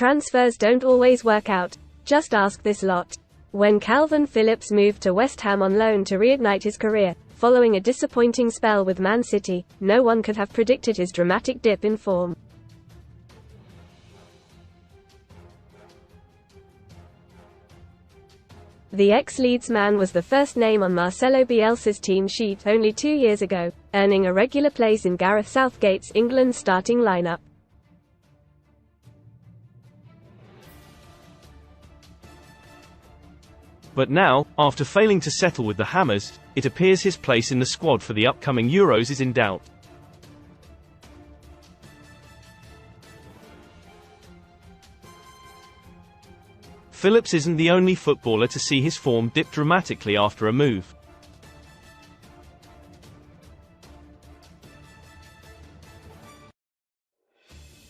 transfers don't always work out. Just ask this lot. When Calvin Phillips moved to West Ham on loan to reignite his career, following a disappointing spell with Man City, no one could have predicted his dramatic dip in form. The ex-Leeds man was the first name on Marcelo Bielsa's team sheet only 2 years ago, earning a regular place in Gareth Southgate's England starting lineup. But now, after failing to settle with the Hammers, it appears his place in the squad for the upcoming Euros is in doubt. Phillips isn't the only footballer to see his form dip dramatically after a move.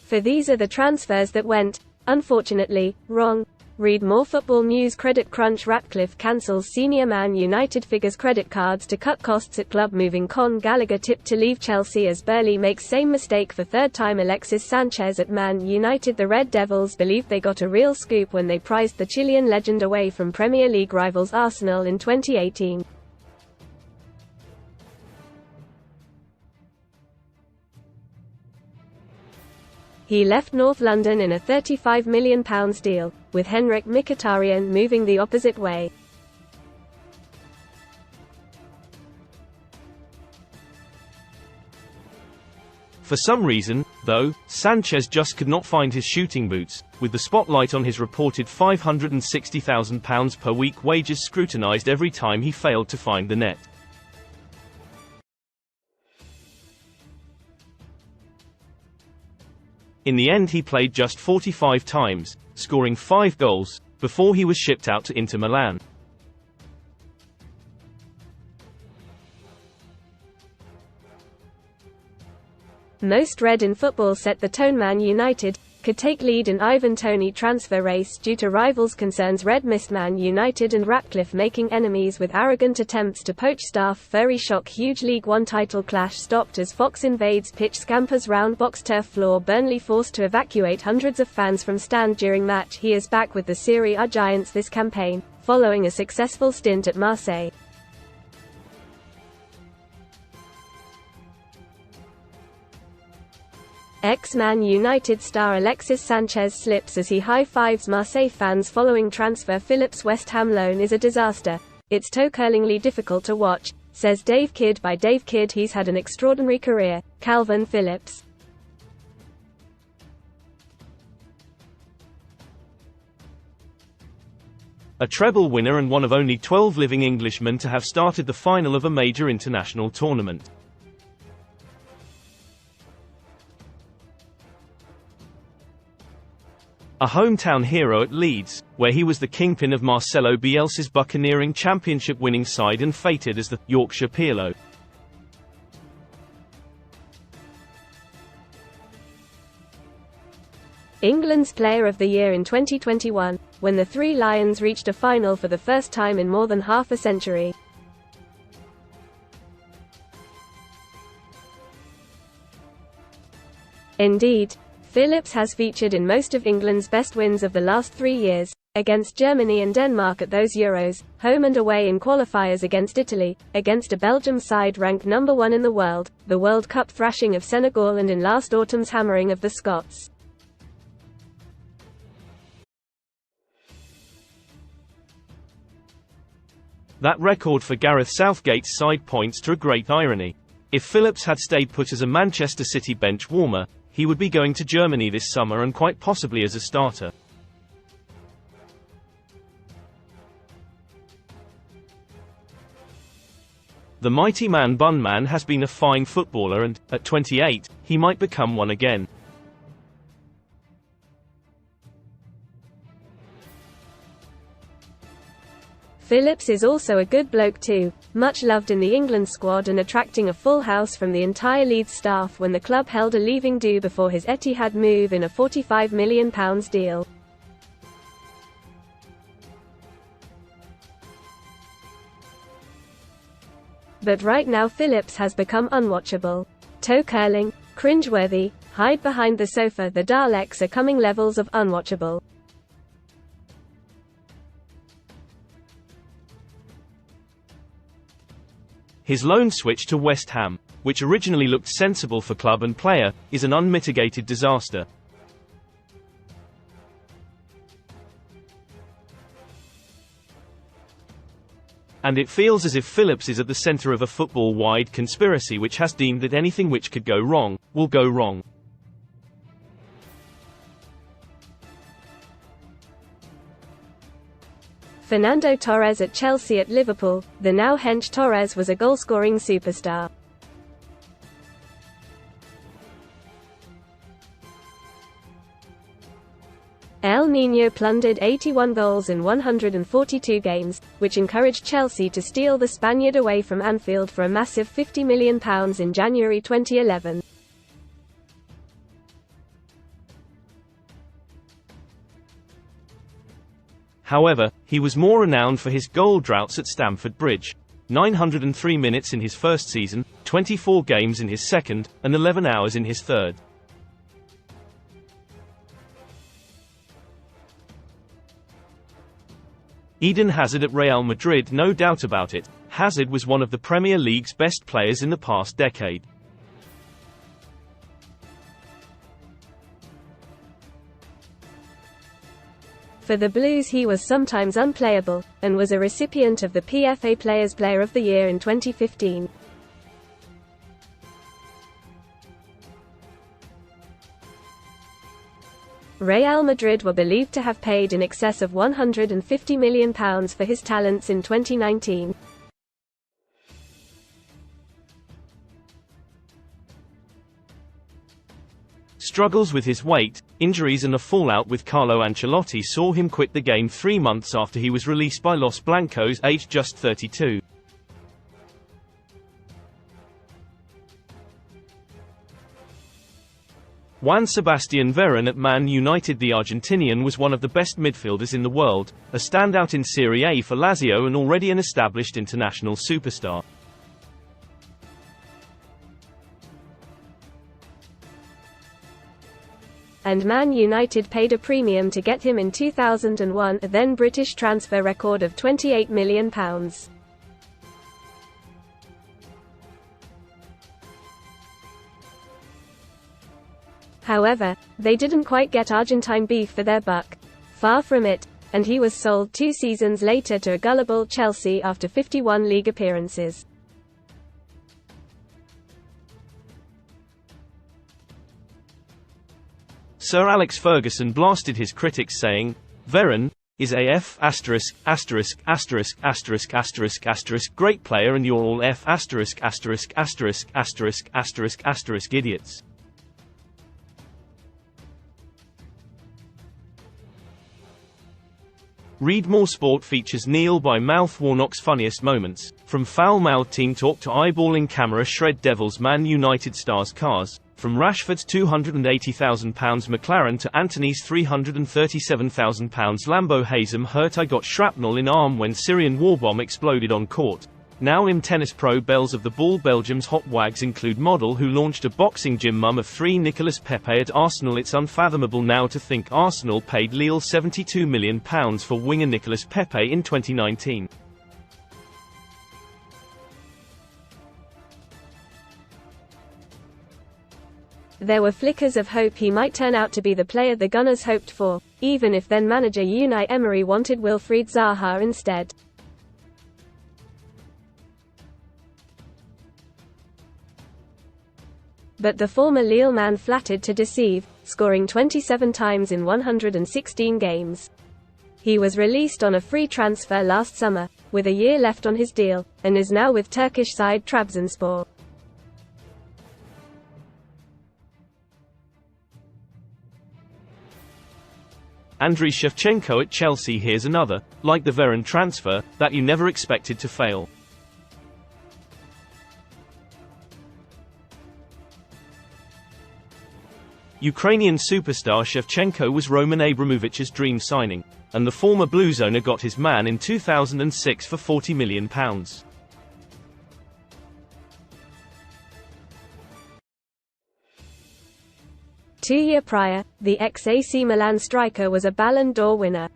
For these are the transfers that went, unfortunately, wrong. Read more Football News. Credit crunch. Ratcliffe cancels senior Man United figures credit cards to cut costs at club. Moving Con Gallagher tipped to leave Chelsea as Burley makes same mistake for third time. Alexis Sanchez at Man United. The Red Devils believed they got a real scoop when they prized the Chilean legend away from Premier League rivals Arsenal in 2018. He left North London in a £35 million deal, with Henrik Mkhitaryan moving the opposite way. For some reason, though, Sanchez just could not find his shooting boots, with the spotlight on his reported £560,000 per week wages scrutinised every time he failed to find the net. In the end he played just 45 times, scoring 5 goals, before he was shipped out to Inter Milan. Most read in football set the tone. Man United could take lead in Ivan Toney transfer race due to rivals' concerns. Red missed Man United and Ratcliffe making enemies with arrogant attempts to poach staff. Furry shock. Huge League One title clash stopped as Fox invades pitch. Scampers round box turf floor. Burnley forced to evacuate hundreds of fans from stand during match. He is back with the Serie A giants this campaign, following a successful stint at Marseille. Ex-Man United star Alexis Sanchez slips as he high-fives Marseille fans following transfer. Phillips' West Ham loan is a disaster. It's toe-curlingly difficult to watch, says Dave Kidd. By Dave Kidd, he's had an extraordinary career. Calvin Phillips. A treble winner and one of only 12 living Englishmen to have started the final of a major international tournament. A hometown hero at Leeds, where he was the kingpin of Marcelo Bielsa's buccaneering championship-winning side and fated as the Yorkshire Pirlo. England's Player of the Year in 2021, when the Three Lions reached a final for the first time in more than half a century. Indeed, Phillips has featured in most of England's best wins of the last 3 years, against Germany and Denmark at those Euros, home and away in qualifiers against Italy, against a Belgium side ranked number 1 in the World Cup thrashing of Senegal, and in last autumn's hammering of the Scots. That record for Gareth Southgate's side points to a great irony. If Phillips had stayed put as a Manchester City bench warmer, he would be going to Germany this summer and quite possibly as a starter. The mighty man Bun Man has been a fine footballer and, at 28, he might become one again. Phillips is also a good bloke too, much loved in the England squad and attracting a full house from the entire Leeds staff when the club held a leaving do before his Etihad move in a £45 million deal. But right now Phillips has become unwatchable. Toe curling, Cringeworthy, hide behind the sofa, the Daleks are coming levels of unwatchable. His loan switch to West Ham, which originally looked sensible for club and player, is an unmitigated disaster. And it feels as if Phillips is at the center of a football-wide conspiracy which has deemed that anything which could go wrong, will go wrong. Fernando Torres at Chelsea. At Liverpool, the now hench Torres was a goal-scoring superstar. El Niño plundered 81 goals in 142 games, which encouraged Chelsea to steal the Spaniard away from Anfield for a massive £50 million in January 2011. However, he was more renowned for his goal droughts at Stamford Bridge. 903 minutes in his first season, 24 games in his second, and 11 hours in his third. Eden Hazard at Real Madrid. No doubt about it, Hazard was one of the Premier League's best players in the past decade. For the Blues he was sometimes unplayable, and was a recipient of the PFA Players Player of the Year in 2015. Real Madrid were believed to have paid in excess of £150 million for his talents in 2019. Struggles with his weight, injuries and a fallout with Carlo Ancelotti saw him quit the game 3 months after he was released by Los Blancos, aged just 32. Juan Sebastian Veron at Man United. The Argentinian was one of the best midfielders in the world, a standout in Serie A for Lazio and already an established international superstar. And Man United paid a premium to get him in 2001, a then British transfer record of £28 million. However, they didn't quite get Argentine beef for their buck. Far from it, and he was sold 2 seasons later to a gullible Chelsea after 51 league appearances. Sir Alex Ferguson blasted his critics saying, "Veron is a great player and you're all idiots." Read more. Sport features Neil by Mouth Warnock's funniest moments, from foul-mouthed team talk to eyeballing camera shred Devils. Man United stars cars, from Rashford's £280,000 McLaren to Antony's £337,000 Lambo. Hazem hurt. I got shrapnel in arm when Syrian war bomb exploded on court. Now im tennis pro. Bells of the ball. Belgium's hot wags include model who launched a boxing gym. Mum of 3 Nicolas Pepe at Arsenal. It's unfathomable now to think Arsenal paid Lille £72 million for winger Nicolas Pepe in 2019. There were flickers of hope he might turn out to be the player the Gunners hoped for, even if then manager Unai Emery wanted Wilfried Zaha instead. But the former Lille man flattered to deceive, scoring 27 times in 116 games. He was released on a free transfer last summer, with a year left on his deal, and is now with Turkish side Trabzonspor. Andriy Shevchenko at Chelsea. Here's another, like the Veron transfer, that you never expected to fail. Ukrainian superstar Shevchenko was Roman Abramovich's dream signing, and the former Blues owner got his man in 2006 for £40 million. 2 year prior, the ex-AC Milan striker was a Ballon d'Or winner.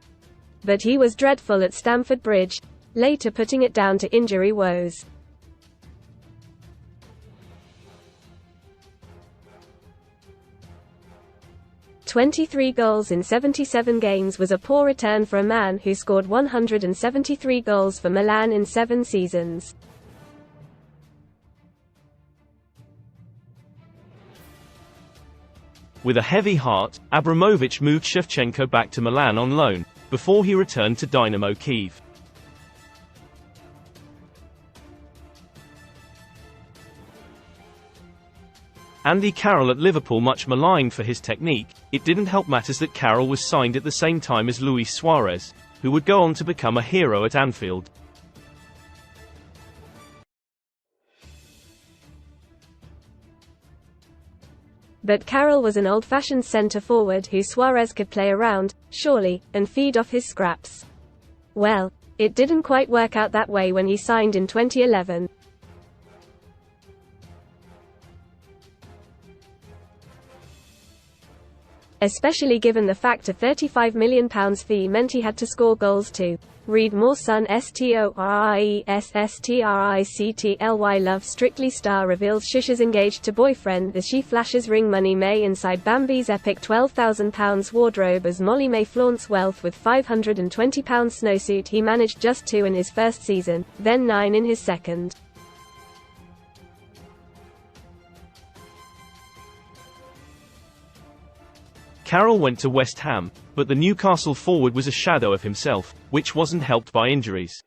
But he was dreadful at Stamford Bridge, later putting it down to injury woes. "23 goals in 77 games was a poor return for a man who scored 173 goals for Milan in 7 seasons. With a heavy heart, Abramovich moved Shevchenko back to Milan on loan, before he returned to Dynamo Kyiv. Andy Carroll at Liverpool, much maligned for his technique, it didn't help matters that Carroll was signed at the same time as Luis Suarez, who would go on to become a hero at Anfield. But Carroll was an old-fashioned centre-forward who Suarez could play around, surely, and feed off his scraps. Well, it didn't quite work out that way when he signed in 2011. Especially given the fact a £35 million fee meant he had to score goals too. Read more. Son STORIESSTRICTLY Love Strictly star reveals Shusha's engaged to boyfriend as she flashes ring money May inside Bambi's epic £12,000 wardrobe as Molly May flaunts wealth with £520 snowsuit he managed just 2 in his first season, then 9 in his second. Carroll went to West Ham, but the Newcastle forward was a shadow of himself, which wasn't helped by injuries.